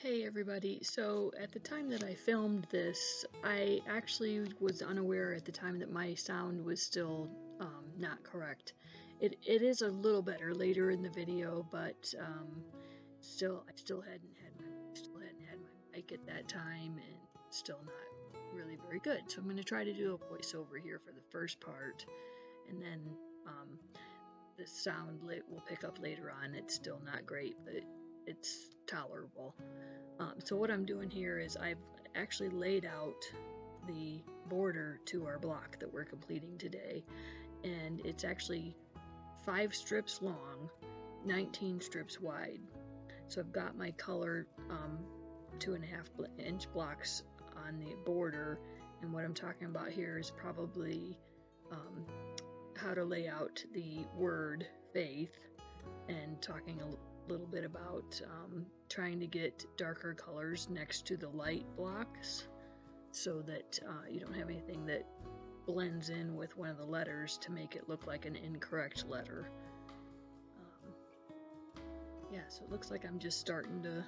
Hey everybody, so at the time that I filmed this, I actually was unaware at the time that my sound was still not correct. It is a little better later in the video, but I still hadn't had my mic at that time, and still not really very good. So I'm going to try to do a voiceover here for the first part, and then the sound will pick up later on. It's still not great, but it's tolerable. So what I'm doing here is I've actually laid out the border to our block that we're completing today, and it's actually 5 strips long, 19 strips wide. So I've got my color 2.5-inch blocks on the border, and what I'm talking about here is probably how to lay out the word faith, and talking a little bit about trying to get darker colors next to the light blocks so that you don't have anything that blends in with one of the letters to make it look like an incorrect letter. Yeah, so it looks like I'm just starting to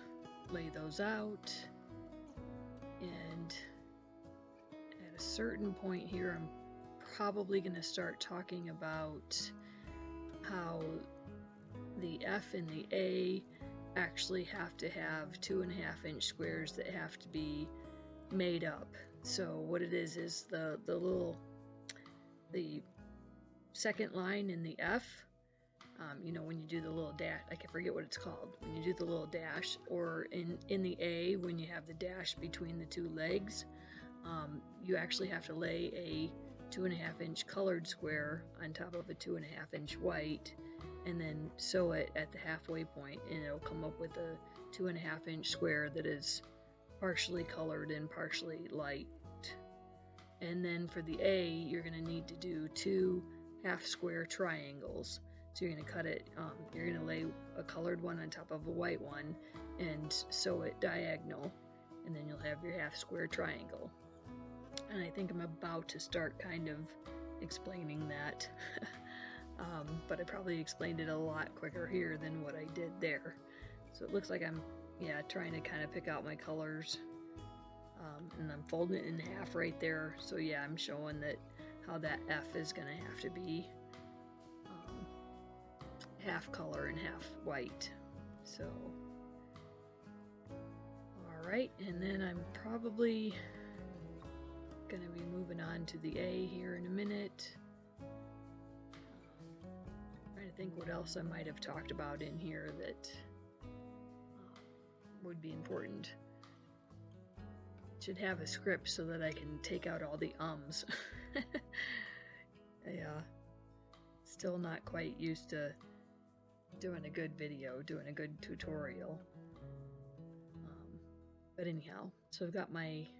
lay those out, and at a certain point here I'm probably going to start talking about how the F and the A actually have to have 2.5-inch squares that have to be made up. So what it is the second line in the F, when you do the little dash, I can forget what it's called, when you do the little dash, or in the A, when you have the dash between the two legs, you actually have to lay a 2.5-inch colored square on top of a 2.5-inch white, and then sew it at the halfway point, and it'll come up with a 2.5-inch square that is partially colored and partially light. And then for the A, you're going to need to do 2 half-square triangles. So you're going to cut it, you're going to lay a colored one on top of a white one and sew it diagonal, and then you'll have your half-square triangle. And I think I'm about to start kind of explaining that. But I probably explained it a lot quicker here than what I did there. So it looks like I'm trying to kind of pick out my colors, and I'm folding it in half right there. So yeah, I'm showing that how that F is going to have to be half color and half white. So alright, and then I'm probably going to be moving on to the A here in a minute. Trying to think what else I might have talked about in here that would be important. Should have a script so that I can take out all the ums. Yeah, still not quite used to doing a good video, doing a good tutorial. But anyhow, so I've got looks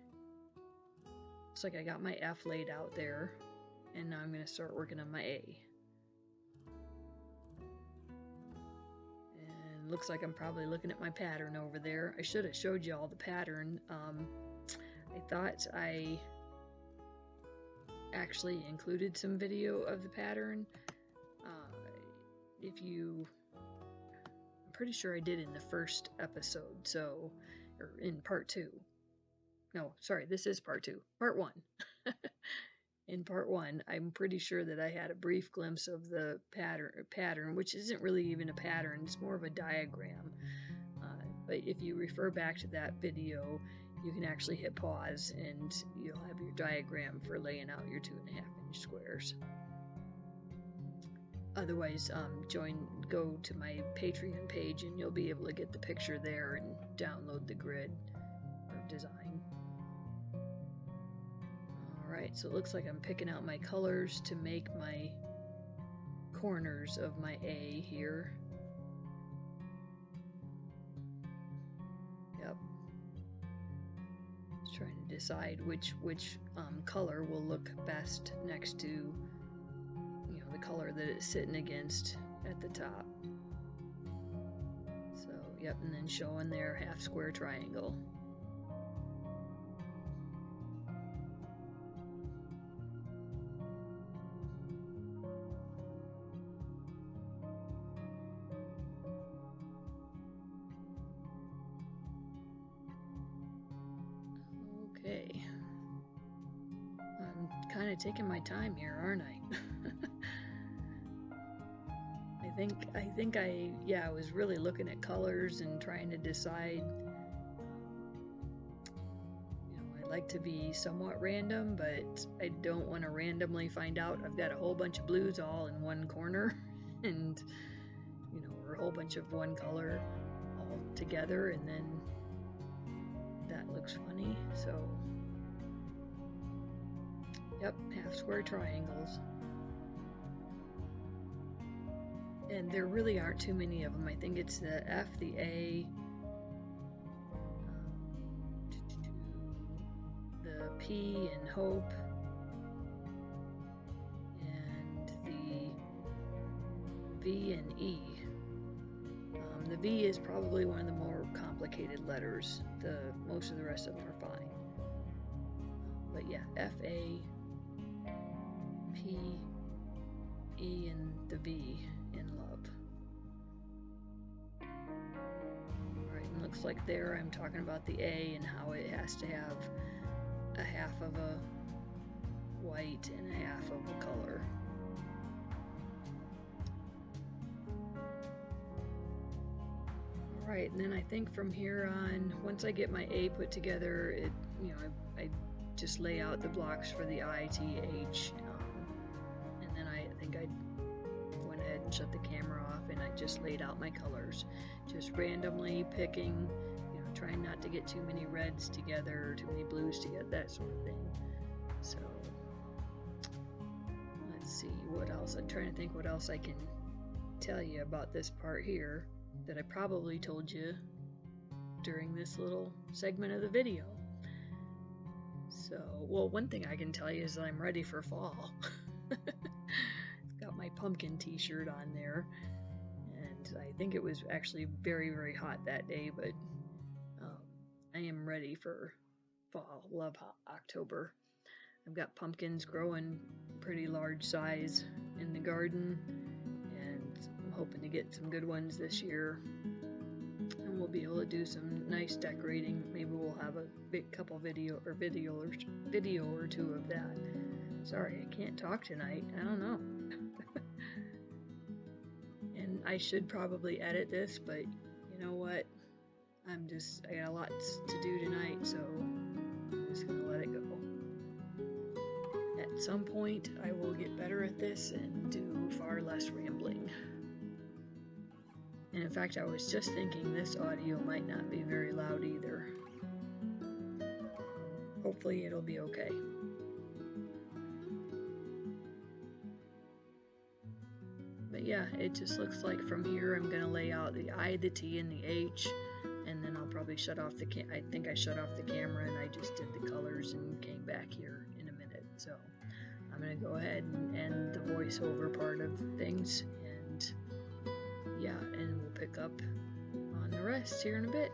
like I got my F laid out there, and now I'm going to start working on my A. And looks like I'm probably looking at my pattern over there. I should have showed you all the pattern. I thought I actually included some video of the pattern. I'm pretty sure I did in the first episode, or in part 2. No, sorry, this is part 2. Part 1. In part 1, I'm pretty sure that I had a brief glimpse of the pattern, which isn't really even a pattern, it's more of a diagram. But if you refer back to that video, you can actually hit pause and you'll have your diagram for laying out your 2.5-inch squares. Otherwise, go to my Patreon page and you'll be able to get the picture there and download the grid or design. Alright, so it looks like I'm picking out my colors to make my corners of my A here. Yep. Just trying to decide which color will look best next to the color that it's sitting against at the top. So, yep, and then showing their half square triangle. Okay. I'm kind of taking my time here, aren't I? I was really looking at colors and trying to decide. I like to be somewhat random, but I don't want to randomly find out I've got a whole bunch of blues all in one corner and, or a whole bunch of one color all together, and then that looks funny. So, yep, half square triangles. And there really aren't too many of them. I think it's the F, the A, the P in hope, and the V and E. The V is probably one of the more complicated letters. Most of the rest of them are fine. But yeah, F, A, P, E, and the V in love. Alright, and looks like there I'm talking about the A and how it has to have a half of a white and a half of a color. Alright, and then I think from here on, once I get my A put together, I just lay out the blocks for the I, T, H, and then I think I went ahead and shut the camera off and I just laid out my colors, just randomly picking, trying not to get too many reds together, too many blues together, that sort of thing. So let's see what else. I'm trying to think what else I can tell you about this part here that I probably told you during this little segment of the video. So, well, one thing I can tell you is that I'm ready for fall. Got my pumpkin t-shirt on there, and I think it was actually very, very hot that day, but I am ready for fall. Love October. I've got pumpkins growing pretty large size in the garden, and I'm hoping to get some good ones this year, and we'll be able to do some nice decorating. Maybe we'll have a big couple video or two of that. Sorry, I can't talk tonight. I don't know. And I should probably edit this, but you know what? I got a lot to do tonight, so I'm just gonna let it go. At some point, I will get better at this and do far less rambling. And in fact, I was just thinking this audio might not be very loud either. Hopefully it'll be okay. But yeah, it just looks like from here I'm going to lay out the I, the T, and the H, and then I'll probably shut off I think I shut off the camera and I just did the colors and came back here in a minute. So I'm going to go ahead and end the voiceover part of things, and yeah, and we'll pick up on the rest here in a bit.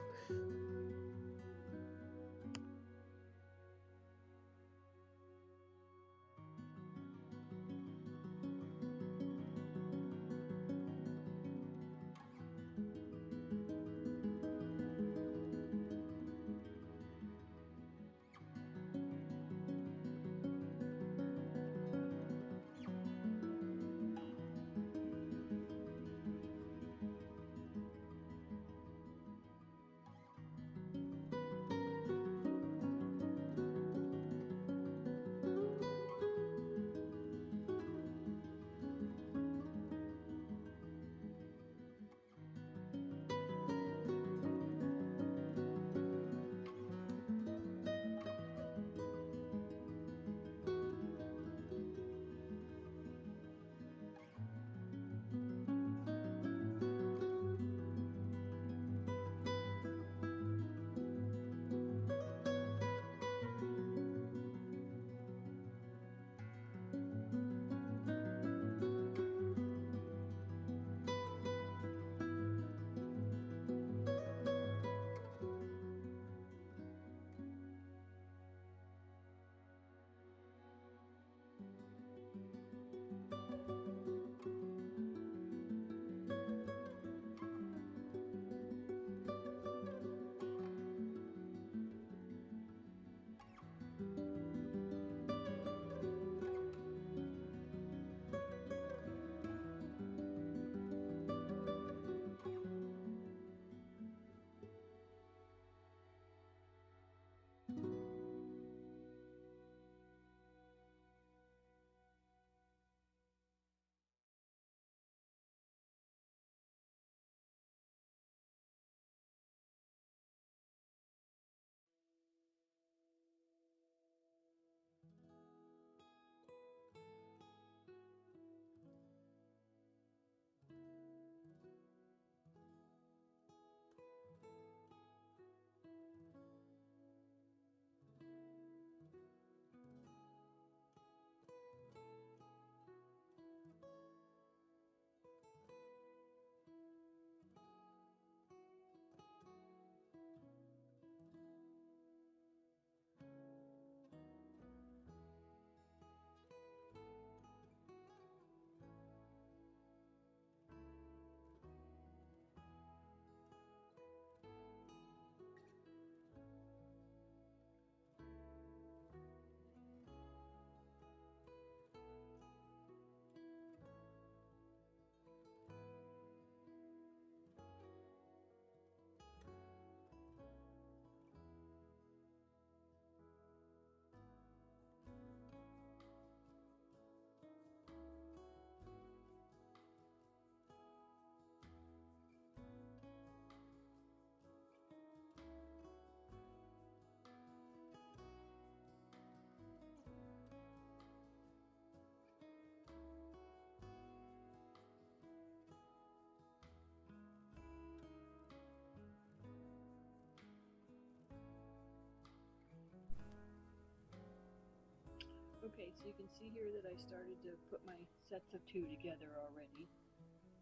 Okay, so you can see here that I started to put my sets of 2 together already.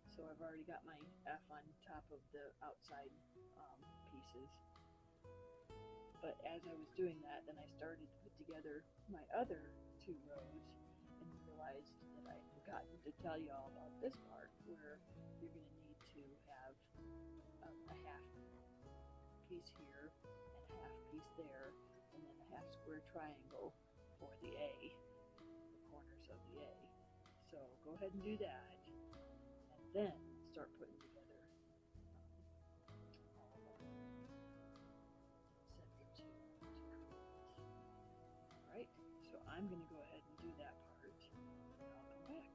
So I've already got my F on top of the outside pieces. But as I was doing that, then I started to put together my other 2 rows and realized that I had forgotten to tell you all about this part where you're going to need to have a half piece here and a half piece there, and then a half square triangle for the A, the corners of the A. So go ahead and do that, and then start putting together all of the sets of 2 to create. Alright, so I'm going to go ahead and do that part, and I'll come back.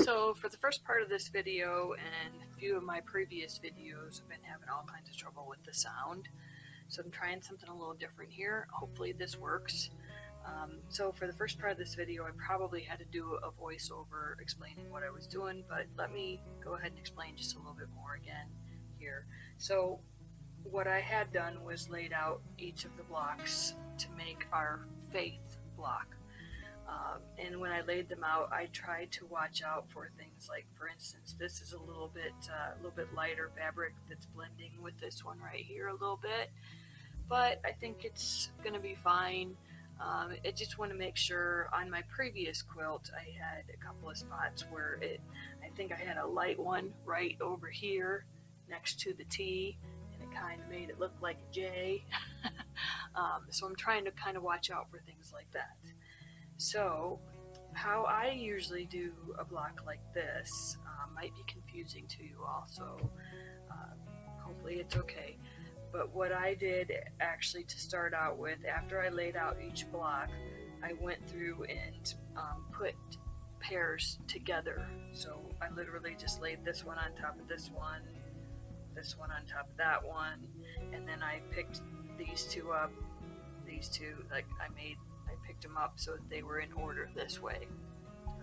So for the first part of this video and a few of my previous videos, I've been having all kinds of trouble with the sound. So I'm trying something a little different here. Hopefully this works. So for the first part of this video, I probably had to do a voiceover explaining what I was doing, but let me go ahead and explain just a little bit more again here. So what I had done was laid out each of the blocks to make our faith block. And when I laid them out, I tried to watch out for things like, for instance, this is a little bit lighter fabric that's blending with this one right here a little bit, but I think it's going to be fine. I just want to make sure. On my previous quilt, I had a couple of spots where I think I had a light one right over here next to the T, and it kind of made it look like a J. So I'm trying to kind of watch out for things like that. So how I usually do a block like this might be confusing to you all, so hopefully it's okay. But what I did actually to start out with, after I laid out each block, I went through and put pairs together. So I literally just laid this one on top of this one on top of that one, and then I picked these two up, these two, like I picked them up so that they were in order this way,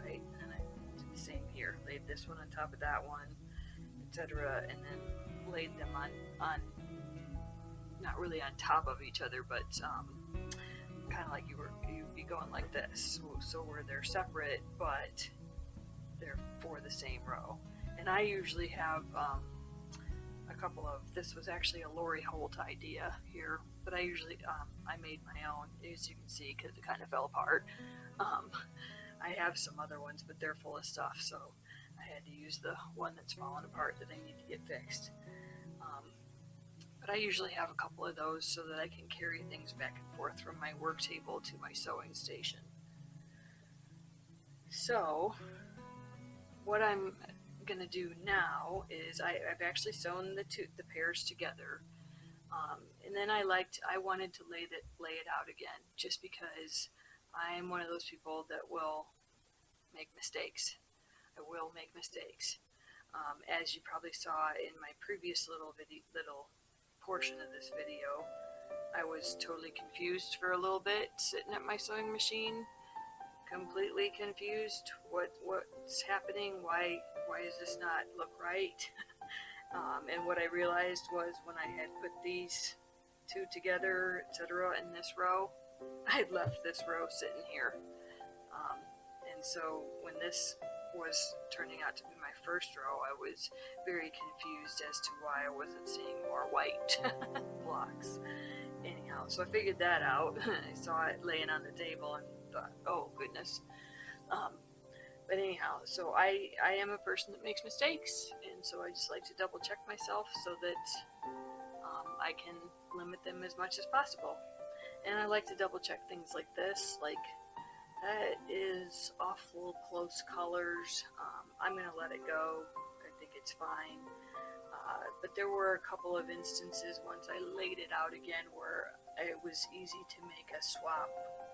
right? And I did the same here, laid this one on top of that one, etc., and then laid them on not really on top of each other, but kind of like you'd be going like this, so where they're separate, but they're for the same row. And I usually have a couple of, this was actually a Lori Holt idea here, but I usually, I made my own, as you can see, because it kind of fell apart. I have some other ones, but they're full of stuff, so I had to use the one that's fallen apart that I need to get fixed. But I usually have a couple of those so that I can carry things back and forth from my work table to my sewing station. So what I'm going to do now is I've actually sewn the pairs together, and then I wanted to lay it out again, just because I'm one of those people that will make mistakes. I will make mistakes. As you probably saw in my previous little portion of this video, I was totally confused for a little bit sitting at my sewing machine, completely confused. What's happening? Why does this not look right? And what I realized was, when I had put these two together, etc., in this row, I had left this row sitting here. And so when this was turning out to be my first row, I was very confused as to why I wasn't seeing more white blocks. Anyhow, so I figured that out. I saw it laying on the table and thought, oh goodness. But anyhow, so I am a person that makes mistakes, and so I just like to double check myself so that I can limit them as much as possible. And I like to double check things like this, like that is awful close colors. I'm going to let it go. I think it's fine. But there were a couple of instances once I laid it out again where it was easy to make a swap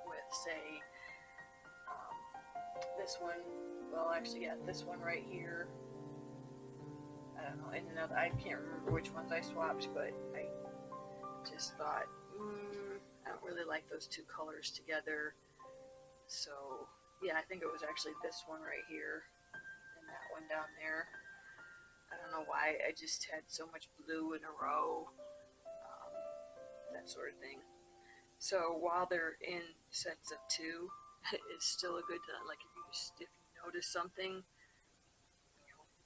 with, say, this one. Well, actually, yeah, this one right here. I don't know, and another, I can't remember which ones I swapped, but I just thought, I don't really like those two colors together. So, yeah, I think it was actually this one right here and that one down there. I don't know why, I just had so much blue in a row, that sort of thing. So while they're in sets of two, it's still a good time. Like if you notice something,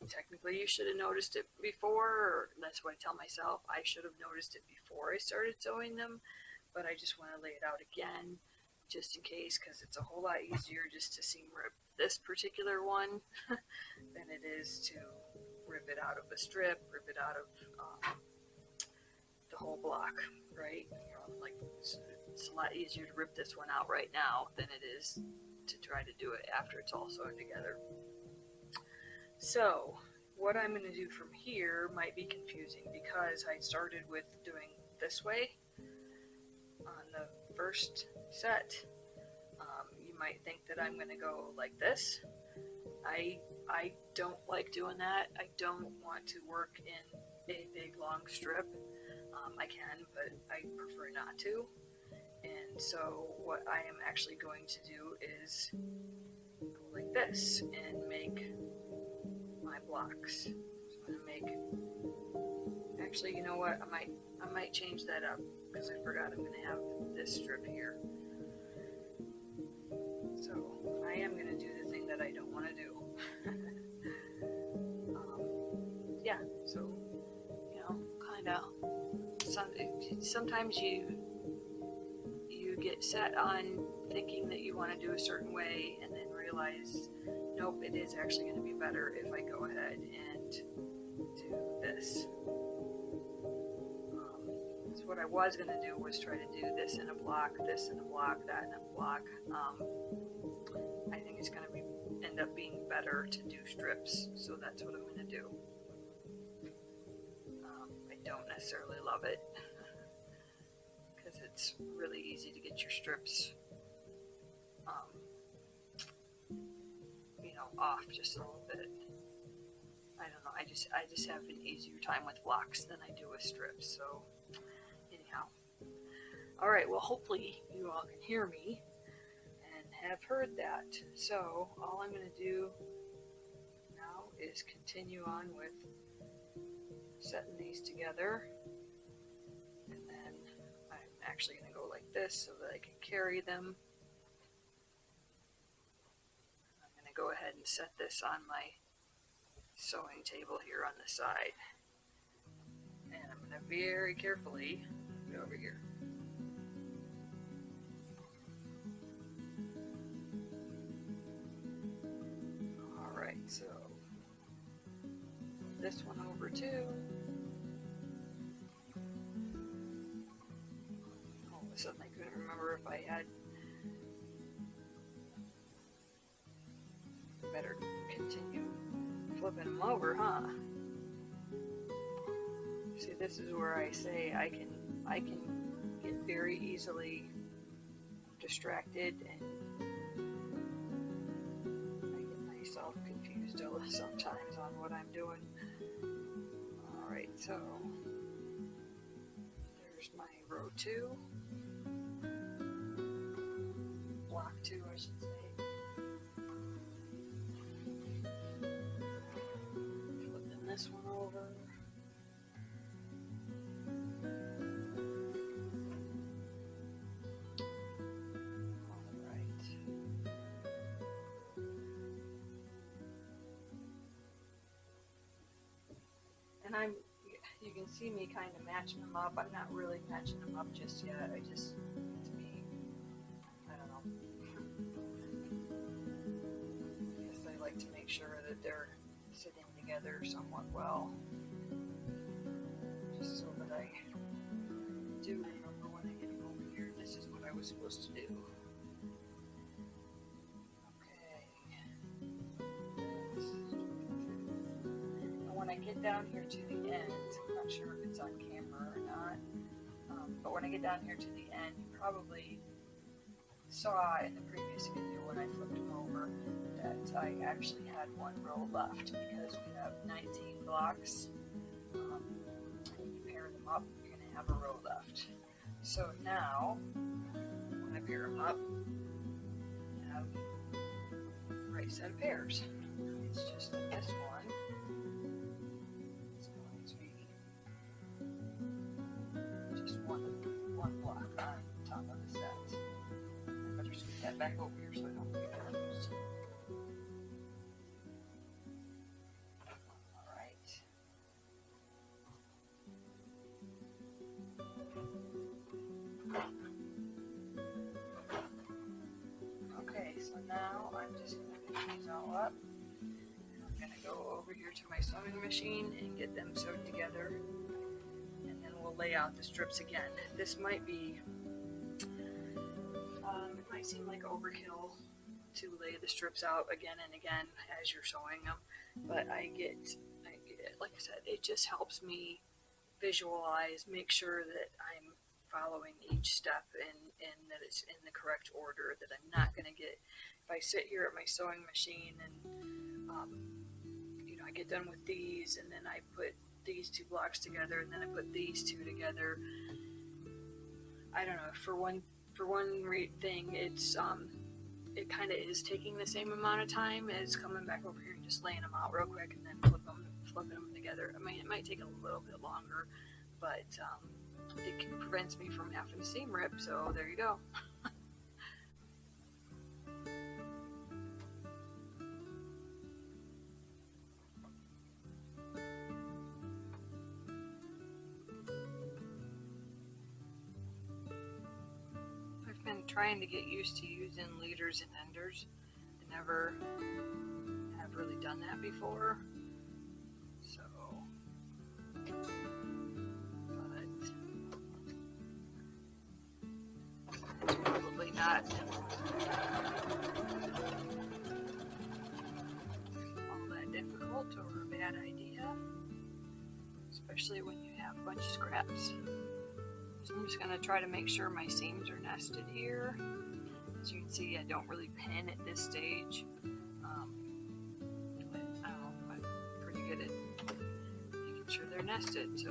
technically you should have noticed it before, or that's what I tell myself. I should have noticed it before I started sewing them, but I just want to lay it out again, just in case, because it's a whole lot easier just to seam rip this particular one than it is to rip it out of a strip, rip it out of the whole block, right? Like it's a lot easier to rip this one out right now than it is to try to do it after it's all sewn together. So what I'm going to do from here might be confusing, because I started with doing this way on the first set. You might think that I'm going to go like this, I don't like doing that. I don't want to work in a big long strip. I can, but I prefer not to. And so what I am actually going to do is go like this and make my blocks. So I'm gonna make, actually, you know what, I might change that up because I forgot I'm gonna have this strip here. So I am gonna do the thing that I don't want to do. Yeah, so kind of sometimes you get set on thinking that you want to do a certain way and then realize, nope, it is actually going to be better if I go ahead and do this. So what I was going to do was try to do this in a block, this in a block, that in a block. I think it's going to end up being better to do strips, so that's what I'm going to do. I don't necessarily love it because it's really easy to get your strips off just a little bit. I don't know, I just have an easier time with blocks than I do with strips. So anyhow, all right, well, hopefully you all can hear me and have heard that. So all I'm going to do now is continue on with setting these together, and then I'm actually going to go like this so that I can carry them. I'm going to go ahead and set this on my sewing table here on the side, and I'm going to very carefully go over here. Alright, so this one over too. All of a sudden I couldn't remember if I had better continue flipping them over, huh? See, this is where I say I can get very easily distracted, and I get myself confused sometimes on what I'm doing. Alright, so there's my row 2, block 2 I should say. Flipping this one over. And you can see me kind of matching them up. I'm not really matching them up just yet. I don't know. I guess I like to make sure that they're sitting together somewhat well, just so that I do remember when I get over here, this is what I was supposed to do. When I get down here to the end, I'm not sure if it's on camera or not, but when I get down here to the end, you probably saw in the previous video when I flipped them over that I actually had one row left, because we have 19 blocks. When you pair them up, you're going to have a row left. So now, when I pair them up, I have the right set of pairs. It's just like this one. One block on top of the set. I better scoot that back over here so I don't get confused. Alright. Okay, so now I'm just going to pick these all up. And I'm going to go over here to my sewing machine and get them sewed together. We'll lay out the strips again. This might be, it might seem like overkill to lay the strips out again and again as you're sewing them, but I get, like I said, it just helps me visualize, make sure that I'm following each step and that it's in the correct order, that I'm not going to get, if if I sit here at my sewing machine and you know, I get done with these and then I put these two blocks together and then I put these two together, I don't know, for one thing, it's it kind of is taking the same amount of time as coming back over here and just laying them out real quick and then flipping them together. I mean, it might take a little bit longer, but it prevents me from having to seam rip, so there you go. I've been trying to get used to using leaders and enders. I never have really done that before, so it's probably not all that difficult or a bad idea, especially when you have a bunch of scraps. So I'm just going to try to make sure my seams are nested here. As you can see, I don't really pin at this stage, but I don't know, I'm pretty good at making sure they're nested, so.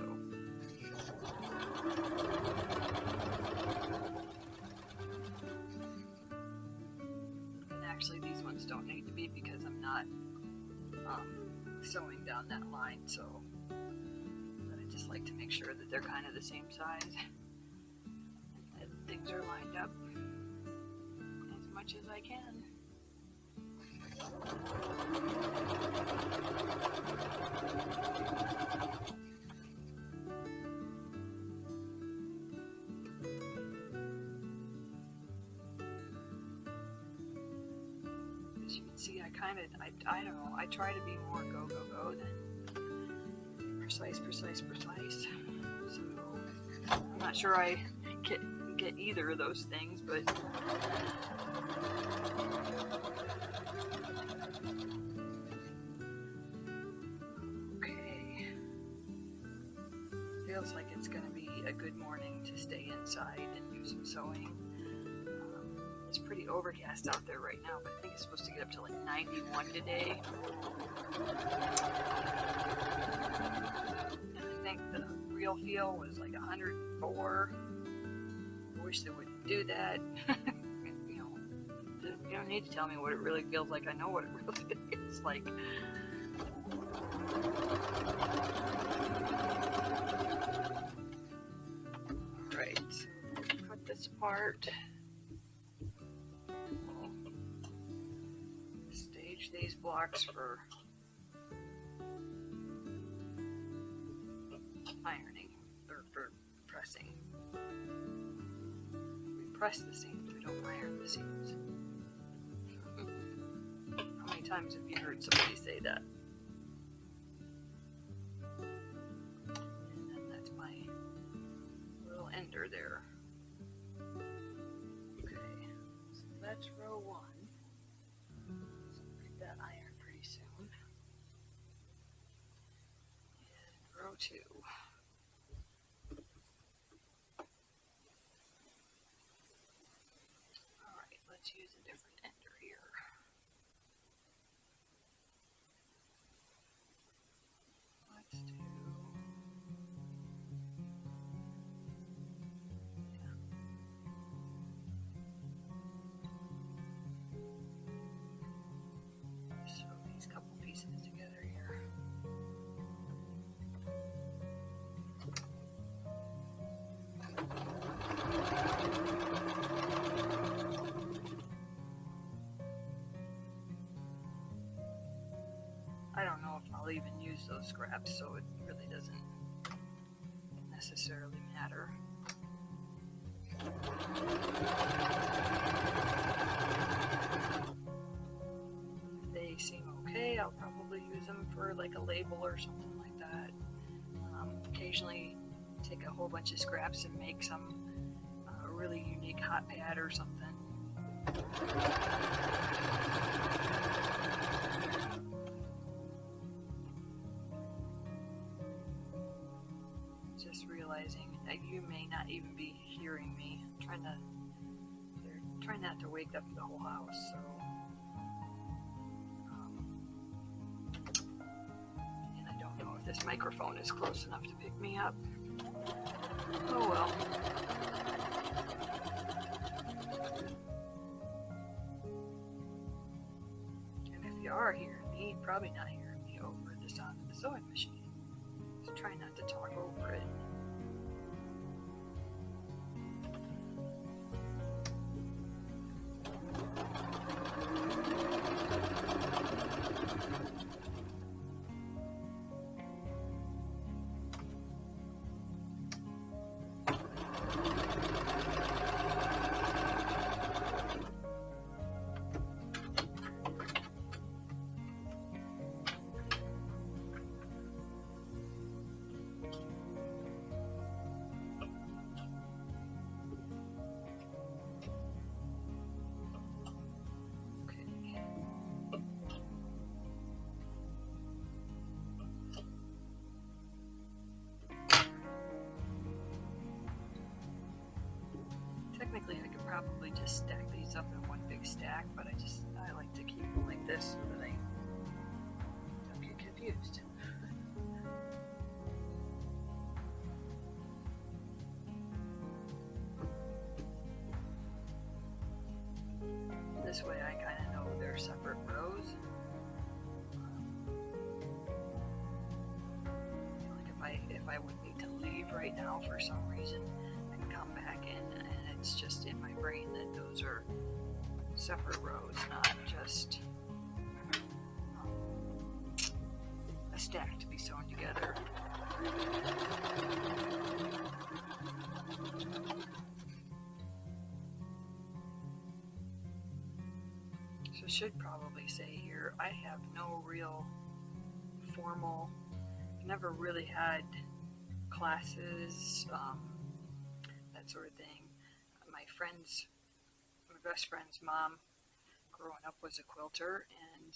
And actually these ones don't need to be because I'm not sewing down that line, so but I just like to make sure that they're kind of the same size and that things are lined up as much as I can. As you can see, I don't know, I try to be more go than precise. So I'm not sure I get either of those things, but okay. Feels like it's going to be a good morning to stay inside and do some sewing. It's pretty overcast out there right now, but I think it's supposed to get up to like 91 today. And I think the real feel was like 104. I wish they would do that. You don't need to tell me what it really feels like. I know what it really feels like. Right, cut this apart. Stage these blocks for ironing or for pressing. We press the seams, we don't iron the seams. How many times have you heard somebody say that? And then that's my little ender there. Okay, so that's row 1. So I'll get that iron pretty soon. And row 2. Alright, let's use a different ender here. Let's do... sew these couple pieces together here. I don't know if I'll even use those scraps, so it really doesn't necessarily matter. If they seem okay, I'll probably use them for like a label or something like that. Occasionally take a whole bunch of scraps and make some really unique hot pad or something. Just realizing that you may not even be hearing me. They're trying not to wake up the whole house, so this microphone is close enough to pick me up. Oh well. And if you are hearing me, probably not hearing me over the sound of the sewing machine. So try not to talk over it. Technically, I could probably just stack these up in one big stack, but I like to keep them like this so that I don't get confused. This way I kind of know they're separate rows. Like if I would need to leave right now for some reason, I can come back in, and it's just in my brain that those are separate rows, not just a stack to be sewn together. So I should probably say here, I have no real formal, never really had classes, that sort of thing. My best friend's mom growing up was a quilter, and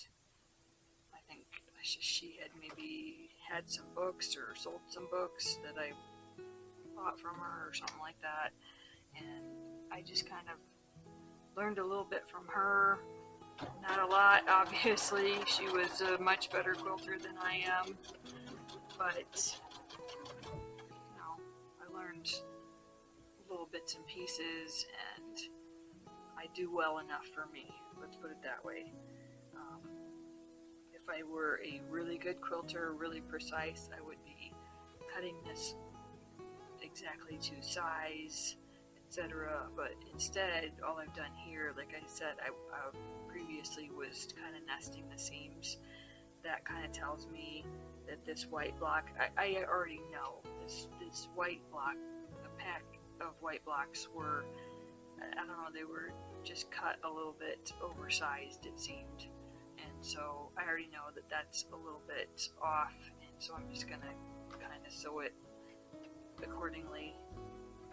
I think she had maybe had some books or sold some books that I bought from her or something like that, and I just kind of learned a little bit from her. Not a lot, obviously. She was a much better quilter than I am, but I learned little bits and pieces, and I do well enough for me. Let's put it that way. If I were a really good quilter, really precise, I would be cutting this exactly to size, etc. But instead, all I've done here, like I said, I previously was kind of nesting the seams. That kind of tells me that this white block, I already know this white block, a pack of white blocks were, I don't know, they were just cut a little bit oversized, it seemed. And so I already know that that's a little bit off, and so I'm just gonna kind of sew it accordingly.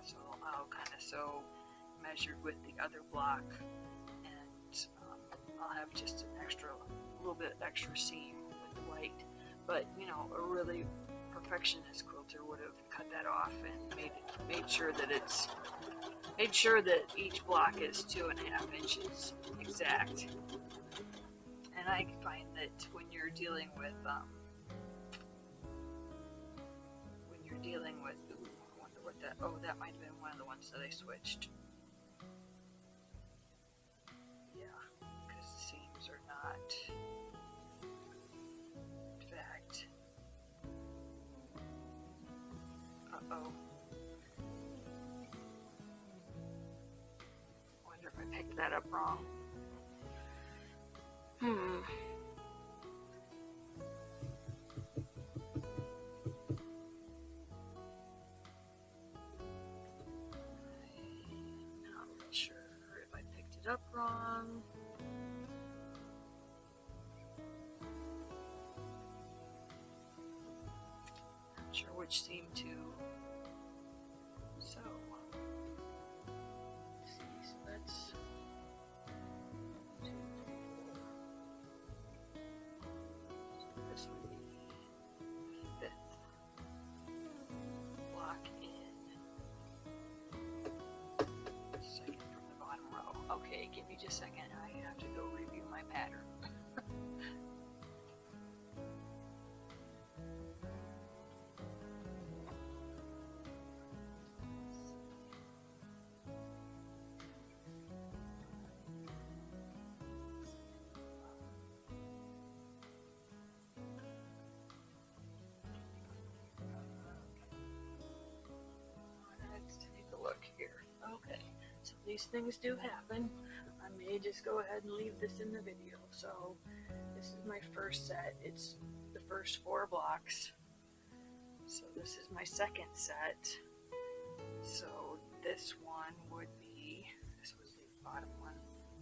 So I'll kind of sew measured with the other block, and I'll have just a little bit extra seam with the white. But a really perfectionist quilter would have cut that off and made sure that each block is 2.5 inches exact. And I find that when you're dealing with ooh, I wonder what that might have been one of the ones that I switched. Yeah, because the seams are not. In fact, uh-oh. Wonder if I picked that up wrong. Up wrong. Not sure which seam to sew. Let's see, so that's 2, 3, 4. So this would be the 5th block in. Second from the bottom row. Okay, give me just a second. I have to go review my pattern. Okay, so these things do happen. I may just go ahead and leave this in the video. So this is my first set. It's the first 4 blocks. So this is my second set. So this one would be, this was the bottom one.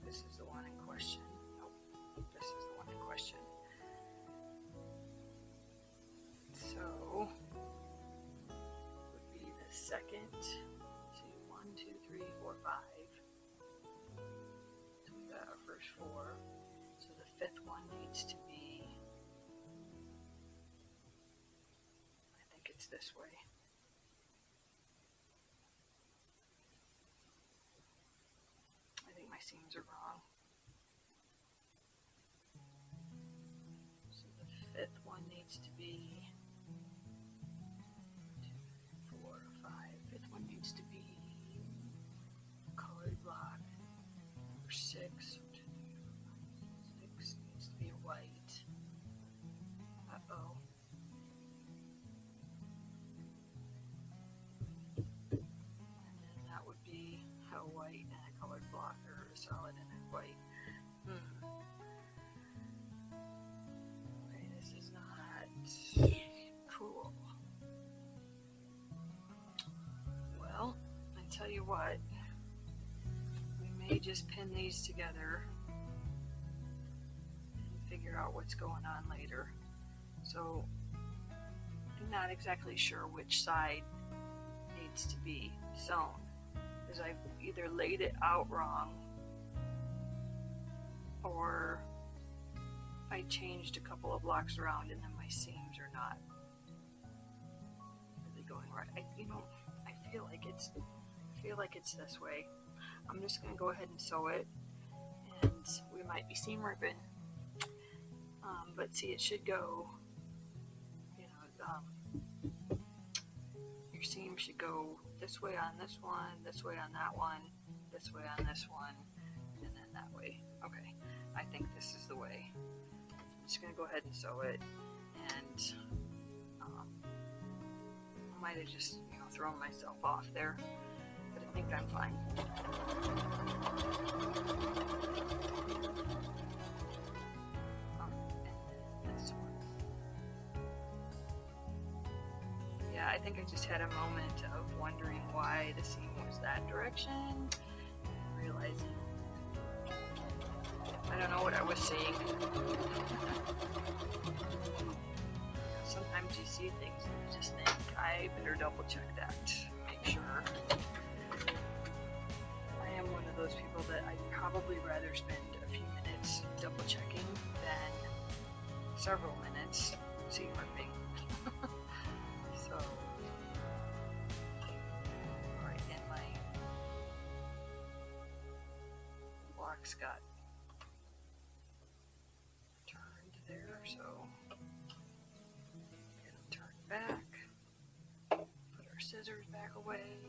This is the one in question. Nope, this is the one in question. So would be the second. See, 1, 2, 3, 4, 5. So we got our first 4. So the 5th one needs to be, I think it's this way. I think my seams are wrong. So the 5th one needs to be 2, 4, 5. 5th one needs to be colored block. Number 6. 6 needs to be white. Uh-oh. And then that would be a white and a colored block, or a solid and a white. Okay, this is not cool. Well, I tell you what, we may just pin these together and figure out what's going on later. So I'm not exactly sure which side needs to be sewn, because I've either laid it out wrong or I changed a couple of blocks around and then my seams are not really going right. I feel like it's this way. I'm just going to go ahead and sew it, and we might be seam ripping, but see, it should go, you know, your seam should go this way on this one, this way on that one, this way on this one, and then that way. Okay, I think this is the way. I'm just going to go ahead and sew it, and I might have just, you know, thrown myself off there, but I think I'm fine. And this one. Yeah, I think I just had a moment of wondering why the seam was that direction, and realizing I don't know what I was seeing. Sometimes you see things and you just think, I better double check that, make sure. I am one of those people that I'd probably rather spend a few minutes double checking than several minutes seam ripping. So, alright, and my blocks got turned there, so get them turned back, put our scissors back away,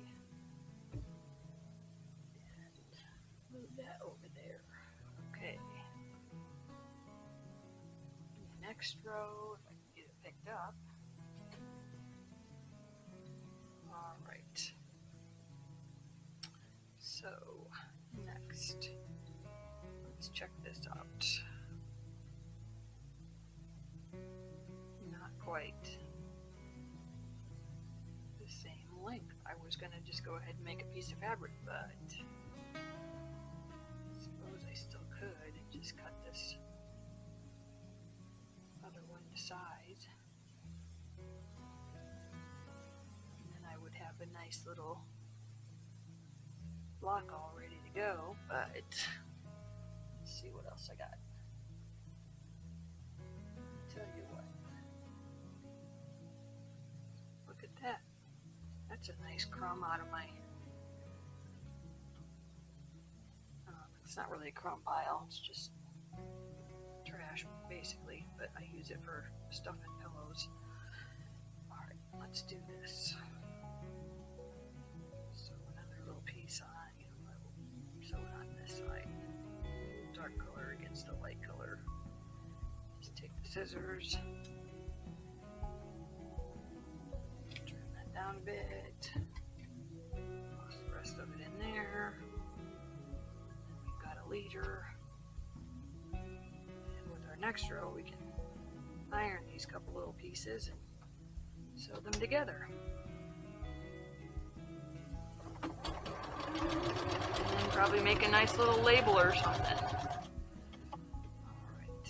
and move that over there. Okay. The next row, if I can get it picked up. Alright. So, next, let's check this out. Not quite the same length. I was going to just go ahead and make a piece of fabric, but I suppose I still could and just cut this other one to size. And then I would have a nice little block all ready to go, but let's see what else I got. Tell you what. Look at that. That's a nice crumb out of my, it's not really a crumb pile, it's just trash basically, but I use it for stuffing pillows. Alright, let's do this. So another little piece on, you know, I will sew it on this side. Dark color against the light color. Just take the scissors, turn that down a bit, toss the rest of it in there. leader. And with our next row, we can iron these couple little pieces and sew them together. And then probably make a nice little label or something. Alright.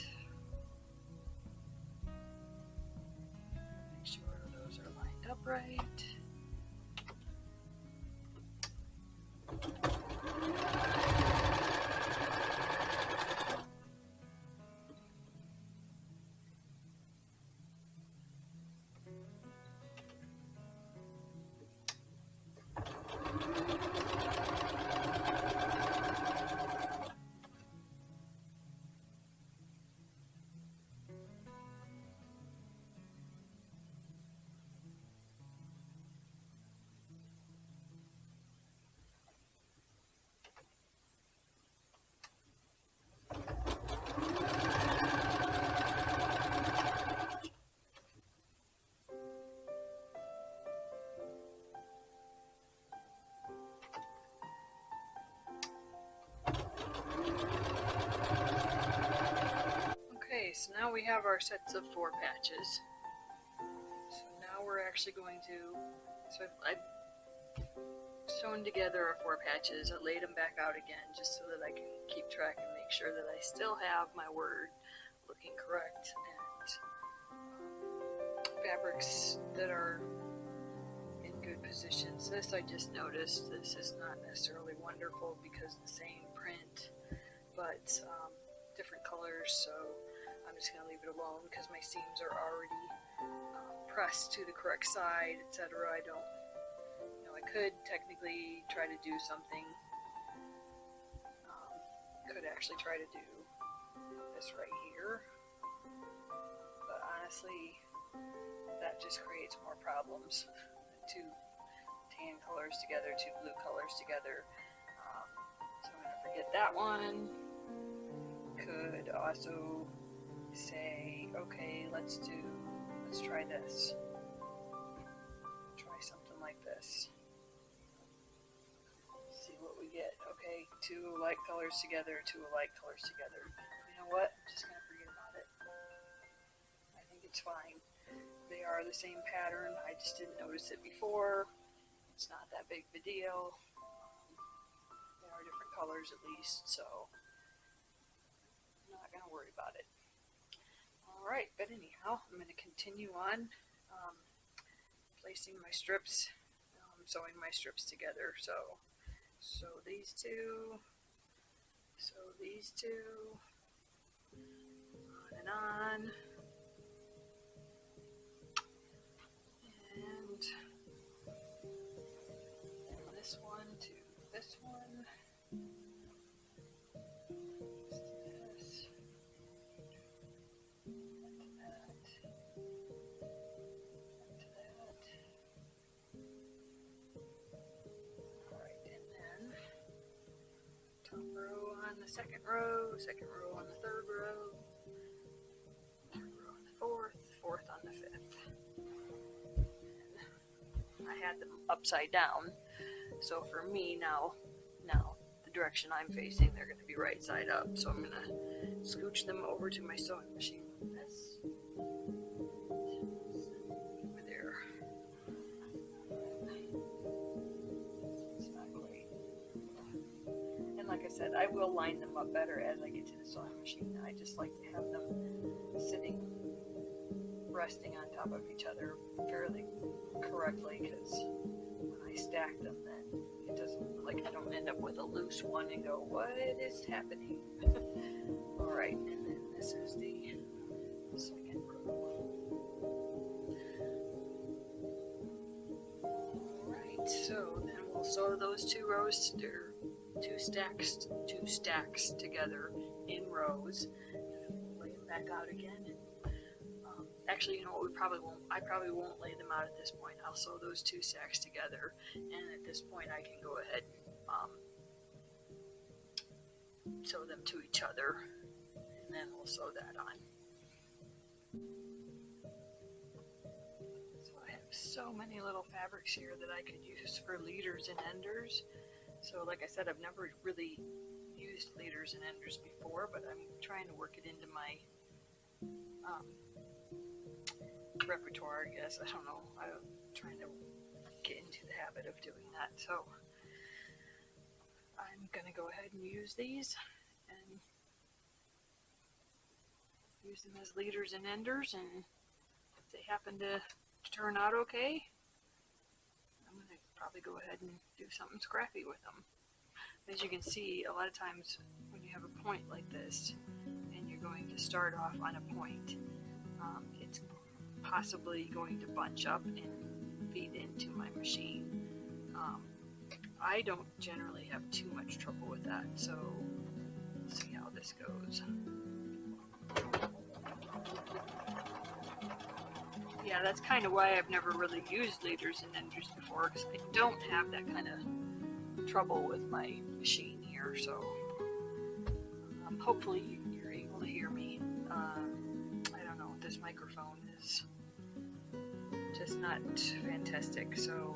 Make sure those are lined up right. Okay, so now we have our sets of 4 patches. So now we're actually going to, I've sewn together our 4 patches. I laid them back out again just so that I can keep track and make sure that I still have my word looking correct, and fabrics that are in good positions. This I just noticed, this is not necessarily wonderful because the same print, but different colors, so I'm just going to leave it alone because my seams are already pressed to the correct side, etc. I don't, I could technically try to do something, could actually try to do this right here, but honestly that just creates more problems. 2 tan colors together, 2 blue colors together, so I'm going to forget that one. Could also say, okay, let's try this. Try something like this. See what we get. Okay, 2 light colors together, 2 light colors together. You know what? I'm just gonna forget about it. I think it's fine. They are the same pattern. I just didn't notice it before. It's not that big of a deal. They are different colors at least, so I'm not gonna worry about it. Alright, but anyhow, I'm going to continue on placing my strips, sewing my strips together. So these 2, sew these 2, on and on, and this one to this one. Second row on the 3rd row, 3rd row on the 4th, 4th on the 5th. And I had them upside down, so for me now the direction I'm facing, they're going to be right side up. So I'm going to scooch them over to my sewing machine like this. Over there. Like I said, I will line them up better as I get to the sewing machine. I just like to have them sitting, resting on top of each other fairly correctly, because when I stack them, then it doesn't, like, I don't end up with a loose one and go, what is happening? Alright, and then this is the 2nd row. Alright, so then we'll sew those 2 rows together. 2 stacks together in rows. Lay them back out again. And, actually, you know what? I probably won't lay them out at this point. I'll sew those 2 stacks together, and at this point, I can go ahead and sew them to each other, and then we'll sew that on. So I have so many little fabrics here that I could use for leaders and enders. So like I said, I've never really used leaders and enders before, but I'm trying to work it into my repertoire, I guess. I don't know. I'm trying to get into the habit of doing that. So I'm going to go ahead and use these and use them as leaders and enders, and if they happen to turn out okay, I'm going to probably go ahead and do something scrappy with them. As you can see, a lot of times when you have a point like this and you're going to start off on a point, it's possibly going to bunch up and feed into my machine. I don't generally have too much trouble with that, so let's see how this goes. Yeah, that's kind of why I've never really used leaders and enders before, because I don't have that kind of trouble with my machine here, so hopefully you're able to hear me. I don't know, this microphone is just not fantastic, so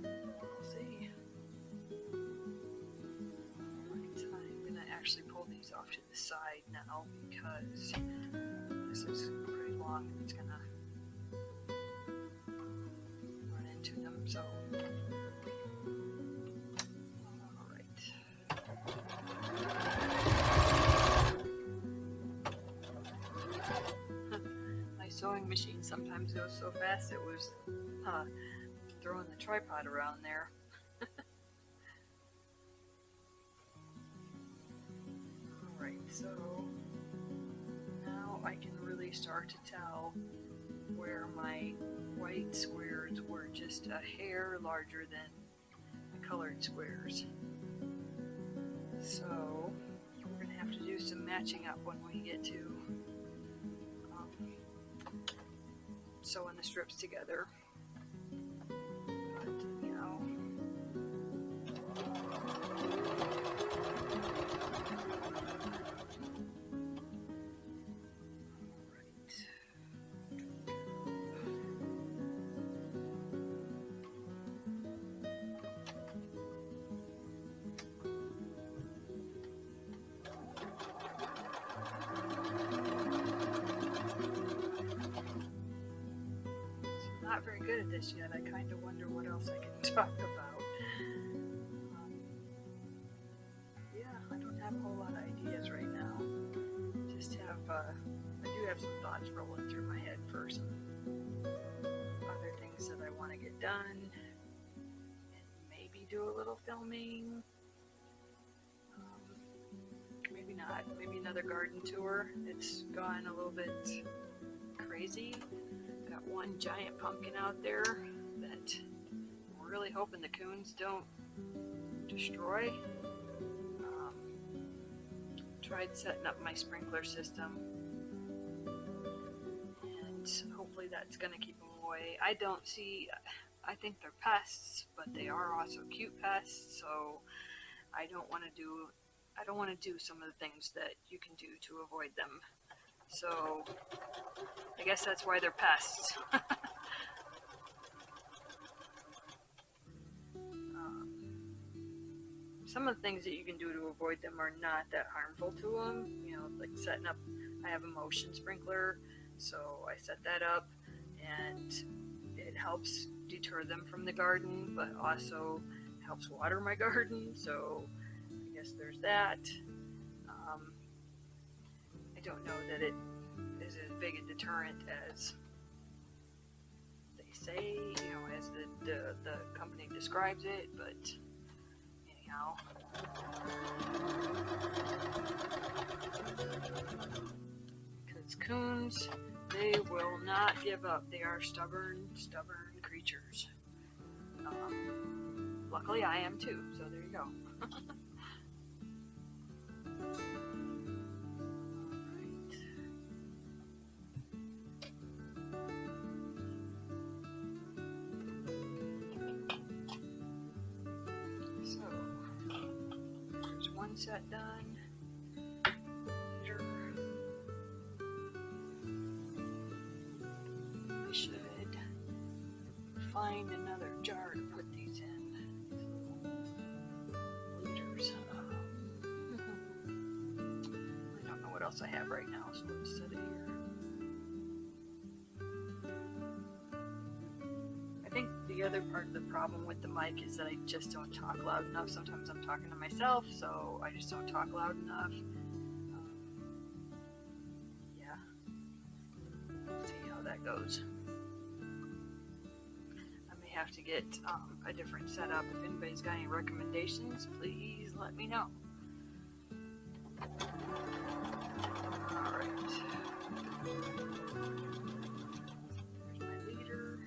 we'll see. Alright, I'm going to actually pull these off to the side now because this is pretty long and it's going to run into them, so sewing machine sometimes goes so fast it was throwing the tripod around there. Alright, so now I can really start to tell where my white squares were just a hair larger than the colored squares. So we're going to have to do some matching up when we get to sewing the strips together. But, you know, not very good at this yet. I kind of wonder what else I can talk about. Yeah, I don't have a whole lot of ideas right now. Just have, I do have some thoughts rolling through my head for some other things that I want to get done, and maybe do a little filming. Maybe not. Maybe another garden tour. It's gone a little bit crazy. Got one giant pumpkin out there that I'm really hoping the coons don't destroy. Tried setting up my sprinkler system, and hopefully that's going to keep them away. I think they're pests, but they are also cute pests, so I don't want to do some of the things that you can do to avoid them. So I guess that's why they're pests. Some of the things that you can do to avoid them are not that harmful to them. You know, like setting up, I have a motion sprinkler, so I set that up, and it helps deter them from the garden, but also helps water my garden, so I guess there's that. I don't know that it is as big a deterrent as they say, you know, as the company describes it, but anyhow. Because coons, they will not give up. They are stubborn creatures. Luckily I am too, so there you go. Set done. Later, I should find another jar to put these in. Liters. else I have right now, so let's set it here. I think the other part of the problem with the mic is that I just don't talk loud enough. Sometimes I'm talking to myself, so I just don't talk loud enough. Yeah, let's see how that goes. I may have to get a different setup. If anybody's got any recommendations, please let me know. Alright. There's my leader.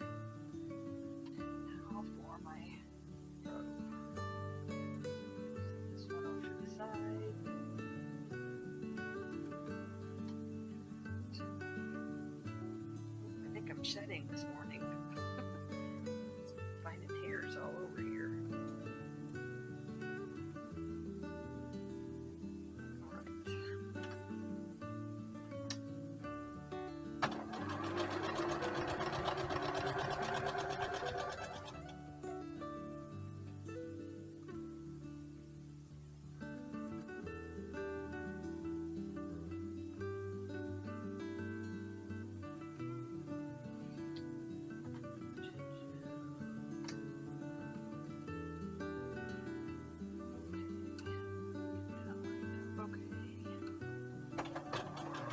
Now for my row. Set this one off to the side. I think I'm shedding this morning. Finding hairs all over here.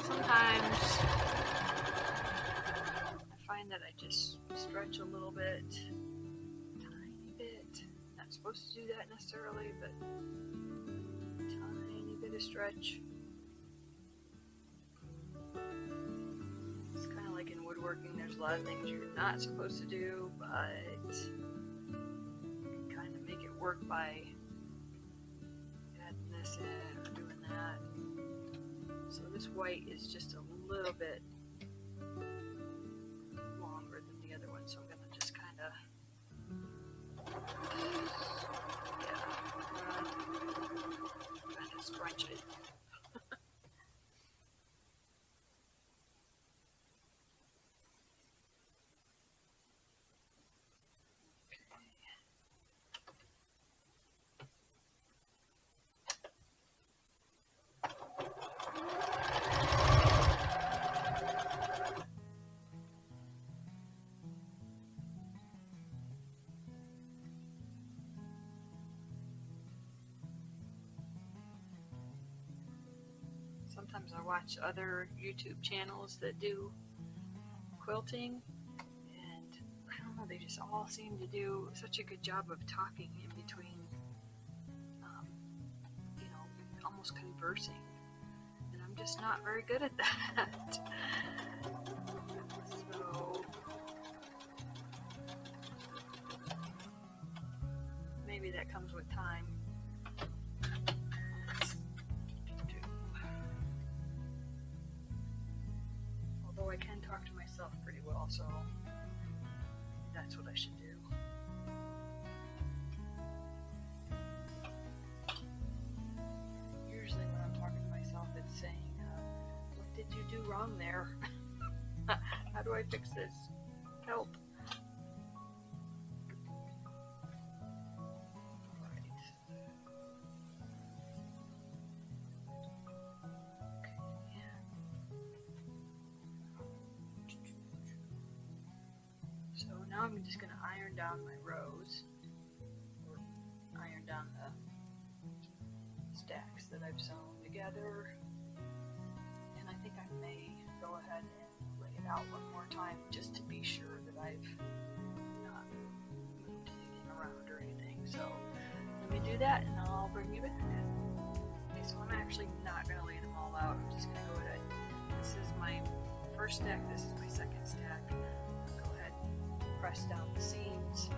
Sometimes I find that I just stretch a little bit, tiny bit. Not supposed to do that necessarily, but tiny bit of stretch. It's kind of like in woodworking, there's a lot of things you're not supposed to do, but you can kind of make it work by adding this in or doing that. So this white is just a little bit longer than the other one, so I'm going to just kind of, kind of scrunch it. Sometimes I watch other YouTube channels that do quilting, and I don't know, they just all seem to do such a good job of talking in between, you know, almost conversing, and I'm just not very good at that. So maybe that comes with time. Although I can talk to myself pretty well, so that's what I should do. Usually when I'm talking to myself, it's saying, what did you do wrong there? How do I fix this? Help. So now I'm just going to iron down my rows, or iron down the stacks that I've sewn together, and I think I may go ahead and lay it out one more time just to be sure that I've not moved anything around or anything. So let me do that and I'll bring you back. Okay, so I'm actually not going to lay them all out. I'm just going to go ahead. This is my first stack, this is my second stack. Press down the seams,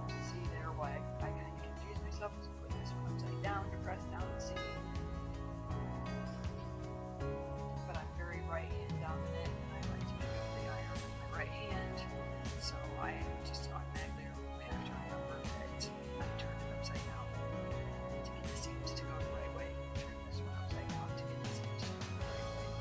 and see there why I kind of confused myself. So put this one upside down to press down the seam, but I'm very right hand dominant, and I like to pick up the iron with my right hand, so I just automatically have to remember that I turn it upside down to get the seams to go the right way. Turn this one upside down to get the seams to go the right way.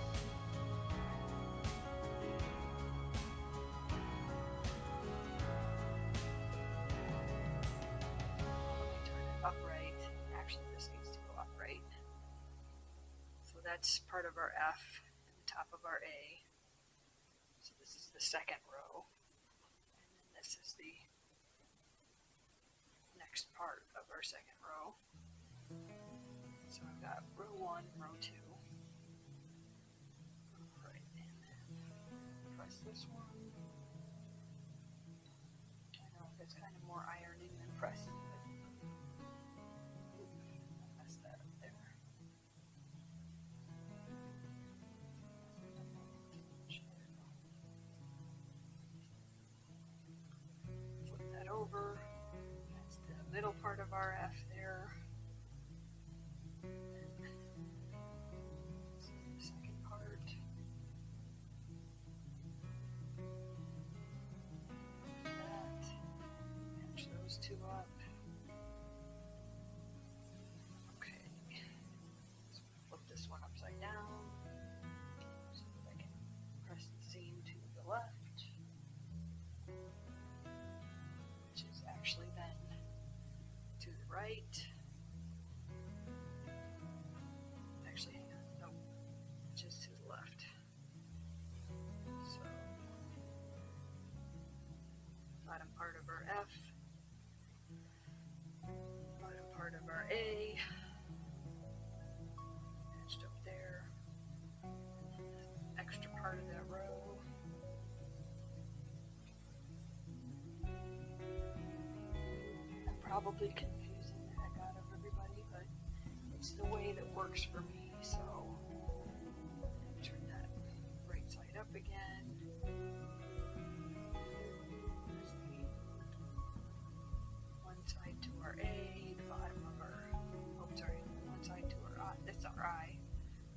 that's part of our F and the top of our A. So this is the second row, and then this is the next part of our second row. So I've got row 1, row 2. Alright, and then press this one. I know it's kind of more ironing than pressing, but I messed that up there. Flip that over. That's the middle part of our F there. So the second part. That. Match those two up. Okay. So flip this one upside down so that I can press the seam to the left, which is actually then to the right. Actually, hang on, no, just to the left. So, bottom part of our F, bottom part of our A, matched up there, and then the extra part of that row. I'm probably confusing the heck out of everybody, but it's the way that works for me, so turn that right side up again. There's the one side to our A, the bottom of our, oh sorry, one side to our I, that's our I,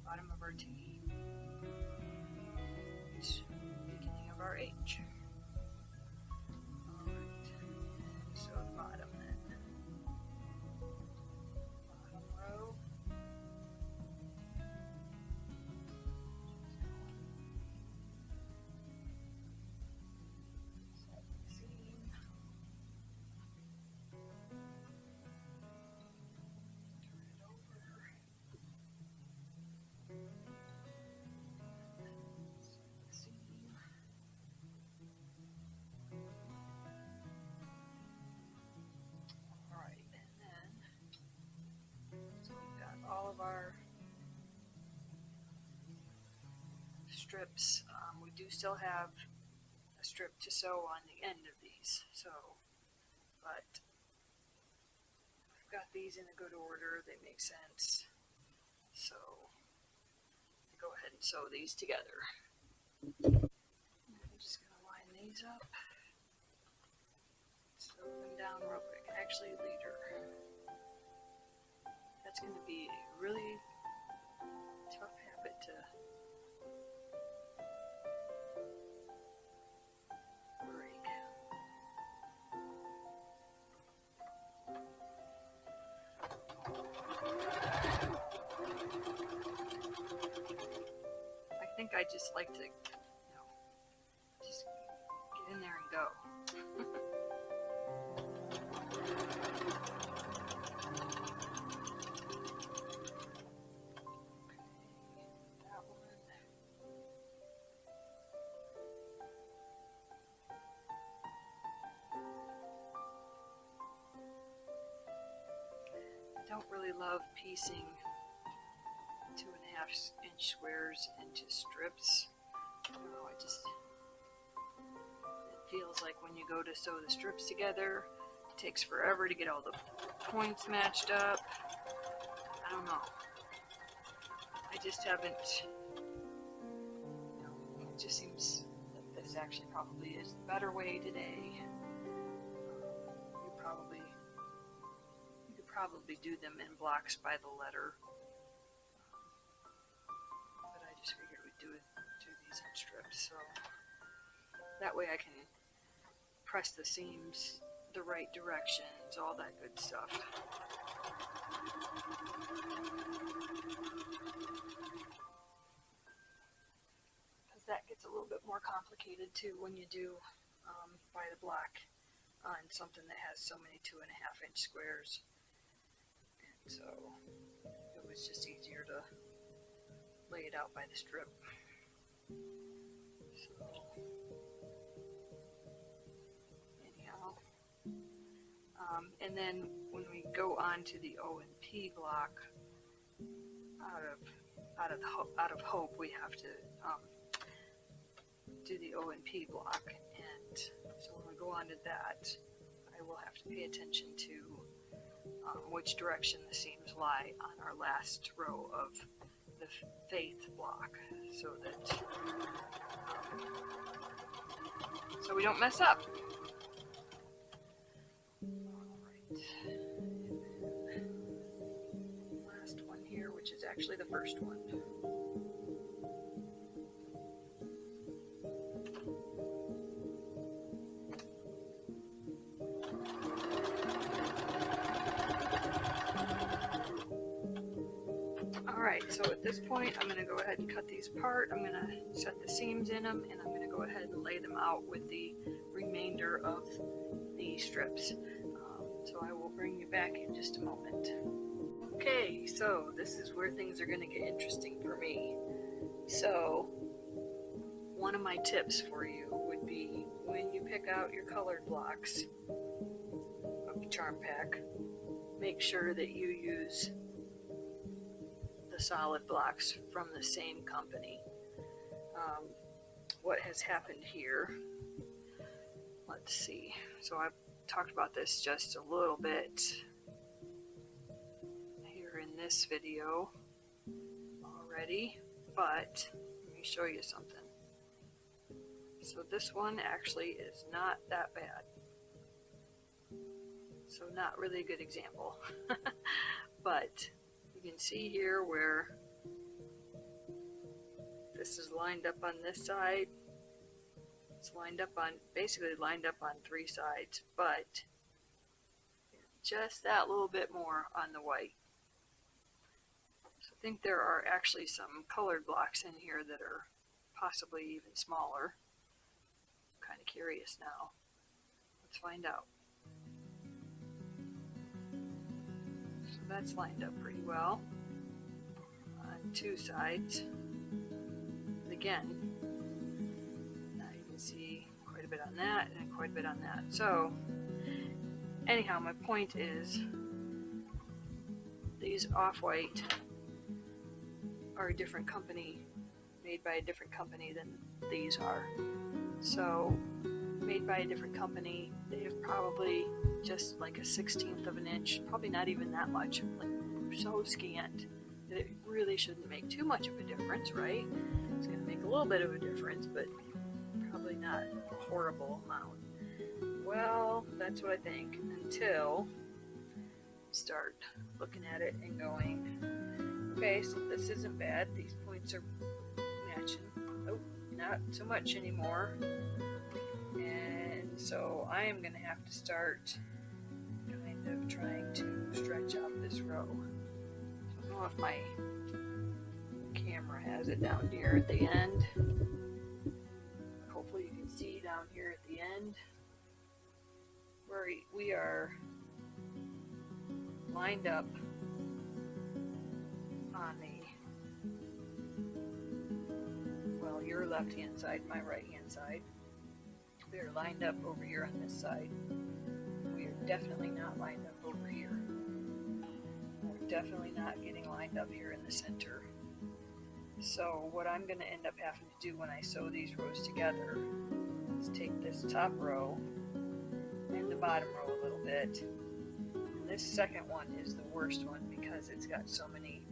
bottom of our T, beginning of our H. Alright, so the bottom then. Bottom row. Set the seam. Turn it over. Set the seam. Alright, and then so we've got all of our strips. We do still have a strip to sew on the end of these, so, but I've got these in a good order, they make sense, so go ahead and sew these together. I'm just going to line these up, sew them down real quick. Actually, leader, that's going to be a really tough habit to break. I think I just like to, just get in there and go. That one. I don't really love piecing 2.5-inch squares into strips. I don't know, it feels like when you go to sew the strips together, it takes forever to get all the points matched up. I don't know. I just haven't, it just seems that this actually probably is the better way today. You could probably do them in blocks by the letter. But I just figured we'd do these in strips, so that way I can press the seams the right directions, all that good stuff. Because that gets a little bit more complicated too when you do by the block on something that has so many 2.5-inch squares. And so it was just easier to lay it out by the strip. So anyhow, and then when we go on to the O and P block, out of hope, we have to do the O and P block, and so when we go on to that, I will have to pay attention to which direction the seams lie on our last row of the faith block, so that so we don't mess up. Alright, and then last one here, which is actually the first one. Alright, so at this point I'm going to go ahead and cut these apart. I'm going to set the seams in them, and I'm going to go ahead and lay them out with the remainder of the strips. So I will bring you back in just a moment. Okay, so this is where things are going to get interesting for me. So one of my tips for you would be, when you pick out your colored blocks of the charm pack, make sure that you use the solid blocks from the same company. What has happened here, let's see, so I've talked about this just a little bit here in this video already, but let me show you something. So this one actually is not that bad, so not really a good example. But you can see here where this is lined up on this side. It's lined up on, basically lined up on three sides, but just that little bit more on the white. So I think there are actually some colored blocks in here that are possibly even smaller. I'm kind of curious now. Let's find out. So that's lined up pretty well on two sides. And again, see quite a bit on that and quite a bit on that. So anyhow, my point is, these off-white are a different company, made by a different company than these are. So made by a different company, they have probably just like a 1/16 of an inch, probably not even that much, like so scant that it really shouldn't make too much of a difference, right? It's going to make a little bit of a difference, but probably not a horrible amount. Well, that's what I think, until you start looking at it and going, okay, so this isn't bad, these points are matching. Oh, not so much anymore. And so I am going to have to start kind of trying to stretch out this row. I don't know if my camera has it down here at the end. Hopefully you can see down here at the end where we are lined up on the, well, your left hand side, my right hand side. We are lined up over here on this side. We are definitely not lined up over here. We're definitely not getting lined up here in the center. So what I'm going to end up having to do when I sew these rows together is take this top row and the bottom row a little bit. And this second one is the worst one because it's got so many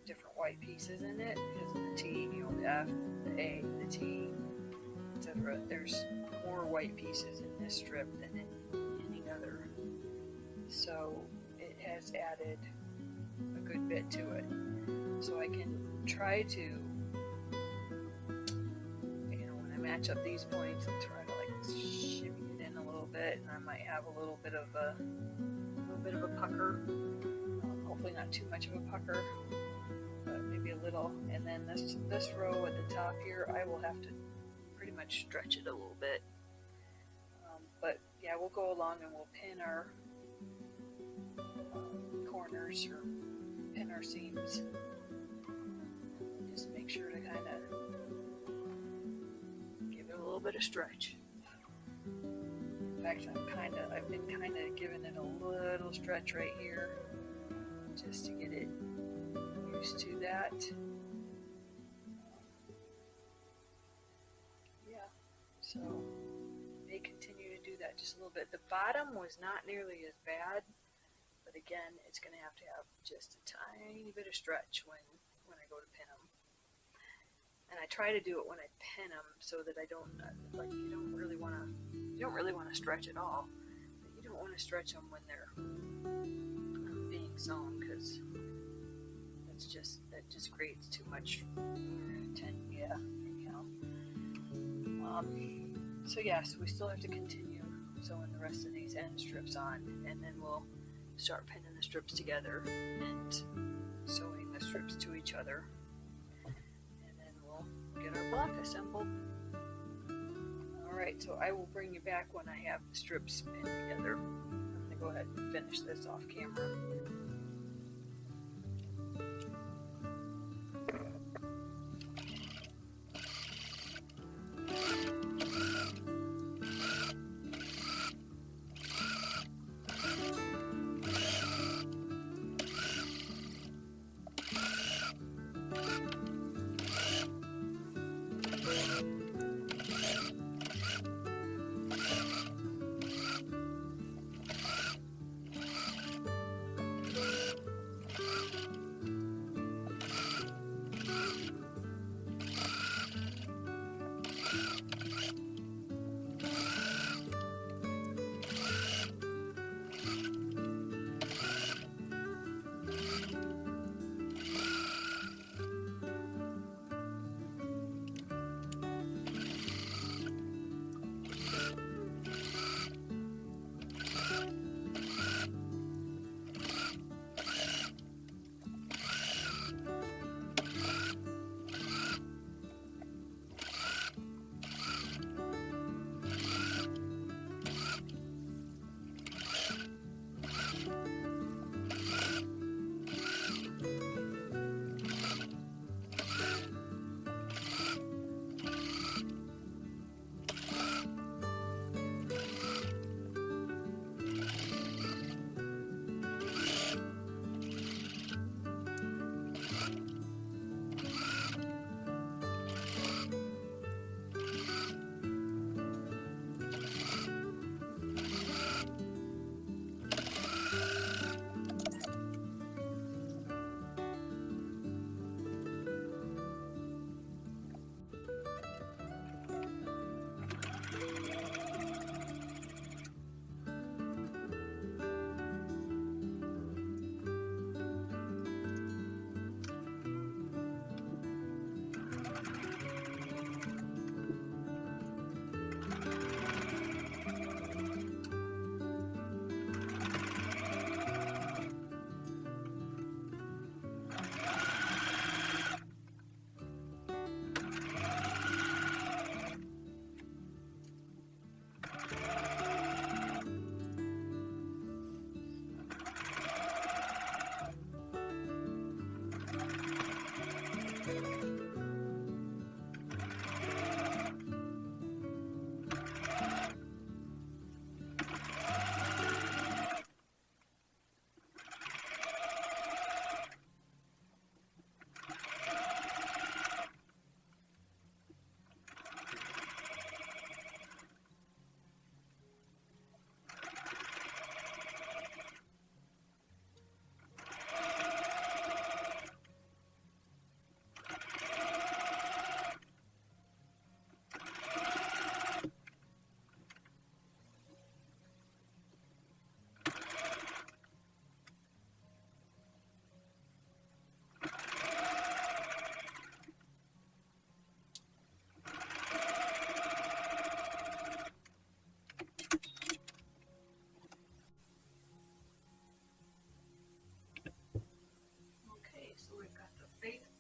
different white pieces in it, because of the T, you know, the F, the A, the T, etc. There's more white pieces in this strip than in any other. So it has added a good bit to it. So I can try to, you know, when I match up these points, I'll try to like shimmy it in a little bit, and I might have a little bit of a pucker. Hopefully not too much of a pucker, but maybe a little. And then this row at the top here, I will have to pretty much stretch it a little bit. But yeah, we'll go along and we'll pin our corners or pin our seams. Just make sure to kind of give it a little bit of stretch. In fact, I've been kind of giving it a little stretch right here just to get it used to that. Yeah, so they continue to do that just a little bit. The bottom was not nearly as bad, but again, it's going to have just a tiny bit of stretch when I go to pin them. And I try to do it when I pin them so that I don't, like, you don't really want to stretch at all. But you don't want to stretch them when they're being sewn, because that just creates too much tension. Yeah, anyhow. So yes, we still have to continue sewing the rest of these end strips on, and then we'll start pinning the strips together and sewing the strips to each other, and then we'll get our block assembled. Alright, so I will bring you back when I have the strips pinned together. I'm going to go ahead and finish this off camera.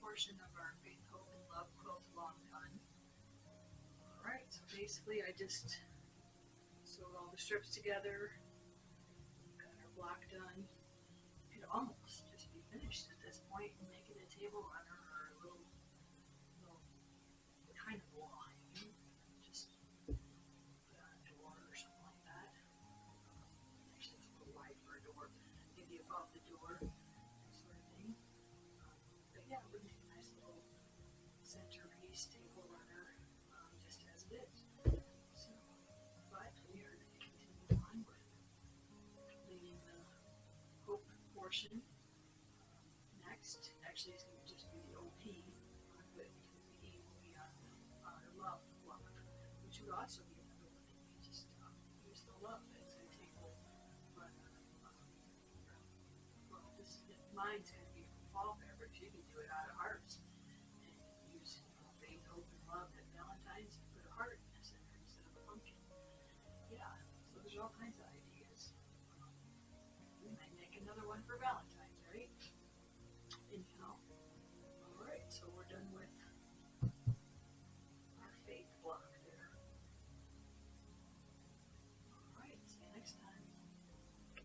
Portion of our Faith, Hope, and Love Quiltalong done. Alright, so basically I just sewed all the strips together, got our block done. Could almost just be finished at this point and making a table on our little nice table runner, just as it is. So, but we are going to continue on with leading the hope portion next. Actually, it's going to just be the OP, but because the E will be on the love one, which would also be another one. You just use the love as a table runner. Well, mine's going to be from fall beverage. You can do it out of hearts and use faith, hope, and love at Valentine's and put a heart in the center instead of a pumpkin. Yeah, so there's all kinds of ideas. We might make another one for Valentine's.